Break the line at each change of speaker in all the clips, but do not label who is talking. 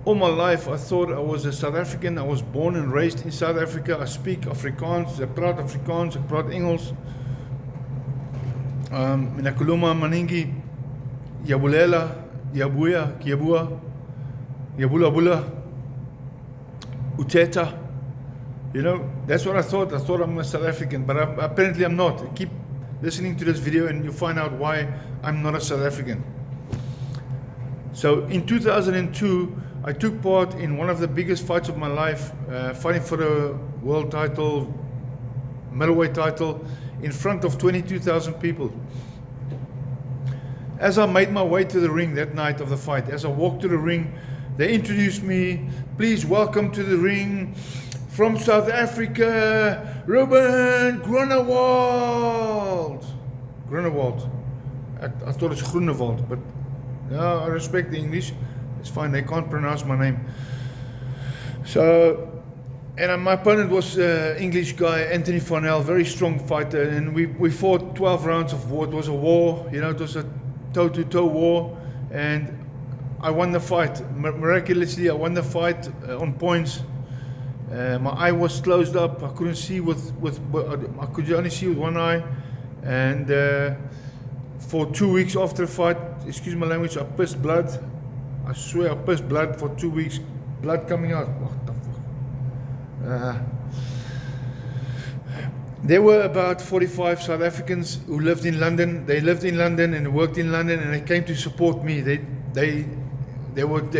all my life I thought I was a South African. I was born and raised in South Africa. I speak Afrikaans, ek praat Afrikaans, ek praat Engels. Minakuluma maningi, Yabulela, Yabuya, Kiabua, Yabula Bula, Uteta. You know, that's what I thought. I thought I'm a South African, but apparently I'm not. Keep listening to this video and you find out why I'm not a South African. So in 2002, I took part in one of the biggest fights of my life, fighting for the world title, middleweight title, in front of 22,000 people. As I made my way to the ring that night of the fight, as I walked to the ring, they introduced me. Please welcome to the ring from South Africa, Ruben Groenewald. Groenewald. I thought it's Groenewald, but no, I respect the English. It's fine, they can't pronounce my name. So, and my opponent was English guy, Anthony Farnell, very strong fighter, and we fought 12 rounds of war. It was a war, you know, it was a toe-to-toe war, and I won the fight. Miraculously, I won the fight on points. My eye was closed up. I couldn't see I could only see with one eye, and for 2 weeks after the fight, excuse my language, I pissed blood. I swear I pissed blood for 2 weeks. Blood coming out. What the fuck? There were about 45 South Africans who lived in London. They lived in London and worked in London, and they came to support me. They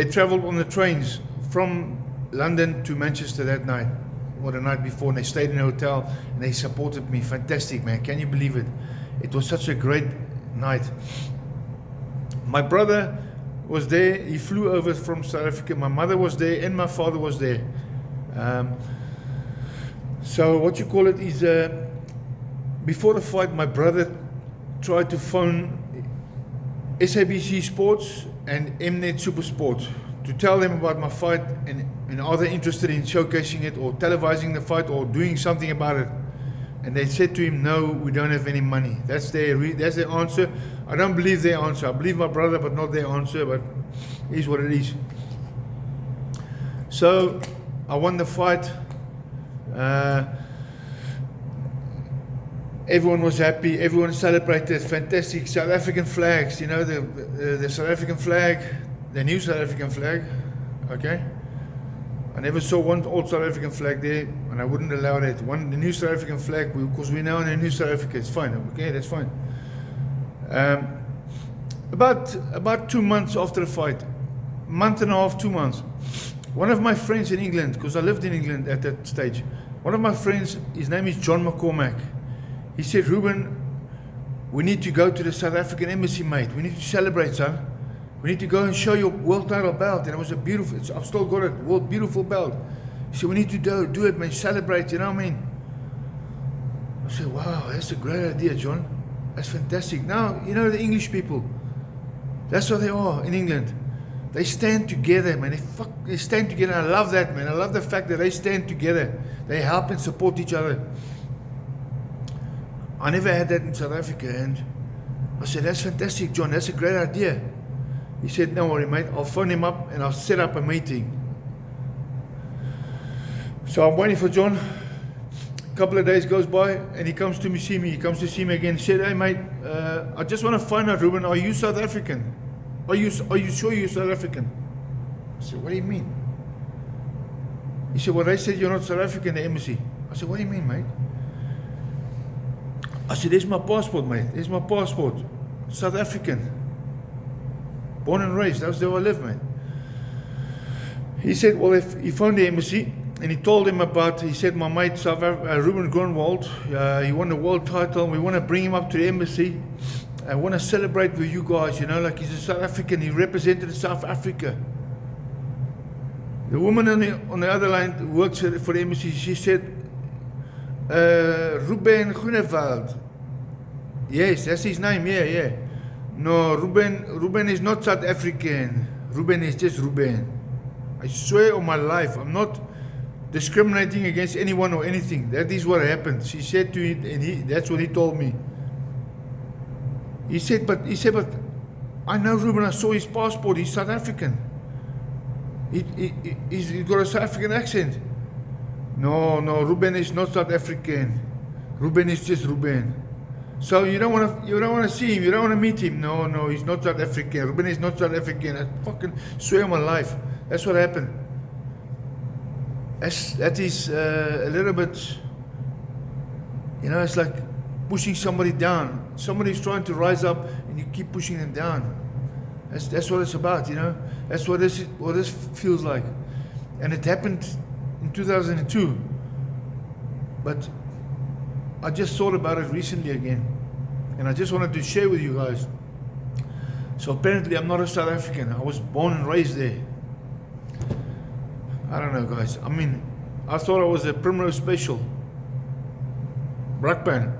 traveled on the trains from London to Manchester that night or the night before, and they stayed in a hotel and they supported me. Fantastic, man. Can you believe it? It was such a great night. My brother was there. He flew over from South Africa. My mother was there and my father was there. So what you call it is, before the fight, my brother tried to phone SABC Sports and Mnet Supersport to tell them about my fight, and are they interested in showcasing it or televising the fight or doing something about it. And they said to him, no, we don't have any money. That's their answer. I don't believe their answer. I believe my brother, but not their answer, but it is what it is. So I won the fight. Everyone was happy. Everyone celebrated. Fantastic South African flags. You know, the South African flag, the new South African flag. Okay. I never saw one old South African flag there, and I wouldn't allow that. The new South African flag, because we're now in a new South Africa. It's fine. Okay, that's fine. About 2 months after the fight, month and a half, 2 months, one of my friends in England, because I lived in England at that stage, one of my friends, his name is John McCormack. He said, Ruben, we need to go to the South African embassy, mate. We need to celebrate, son. We need to go and show your world title belt. And it was a beautiful, I've still got it, beautiful belt. He said, we need to do it, man, celebrate, you know what I mean? I said, wow, that's a great idea, John. That's fantastic. Now, you know the English people, that's what they are in England. They stand together, man. They stand together. I love that, man. I love the fact that they stand together. They help and support each other. I never had that in South Africa, and I said, that's fantastic, John. That's a great idea. He said, don't worry, mate. I'll phone him up and I'll set up a meeting. So I'm waiting for John. A couple of days goes by, and he comes to see me. He comes to see me again. He said, hey, mate, I just want to find out, Ruben, are you South African? Are you sure you're South African? I said, what do you mean? He said, well, they said you're not South African, the embassy. I said, what do you mean, mate? I said, there's my passport, mate. There's my passport. South African. Born and raised. That's where I live, mate. He said, well, if he phoned the embassy, and he told him about, he said, my mate, Ruben Groenewald, he won the world title. We want to bring him up to the embassy. I want to celebrate with you guys, you know, like he's a South African. He represented South Africa. The woman on the other line who works for the embassy, she said, Ruben Groenewald. Yes, that's his name, yeah. No, Ruben is not South African. Ruben is just Ruben. I swear on my life, I'm not discriminating against anyone or anything. That is what happened. She said to it, and that's what he told me. He said, but I know Ruben, I saw his passport, he's South African. He's got a South African accent. No, Ruben is not South African. Ruben is just Ruben. So you don't want to see him. You don't want to meet him. No, he's not South African. Ruben is not South African. I fucking swear on my life. That's what happened. That is a little bit, it's like pushing somebody down. Somebody's trying to rise up, and you keep pushing them down. That's what it's about, That's what this feels like. And it happened in 2002. But I just thought about it recently again. And I just wanted to share with you guys. So apparently I'm not a South African. I was born and raised there. I don't know, guys. I mean, I thought I was a Primrose Special. Brakpan.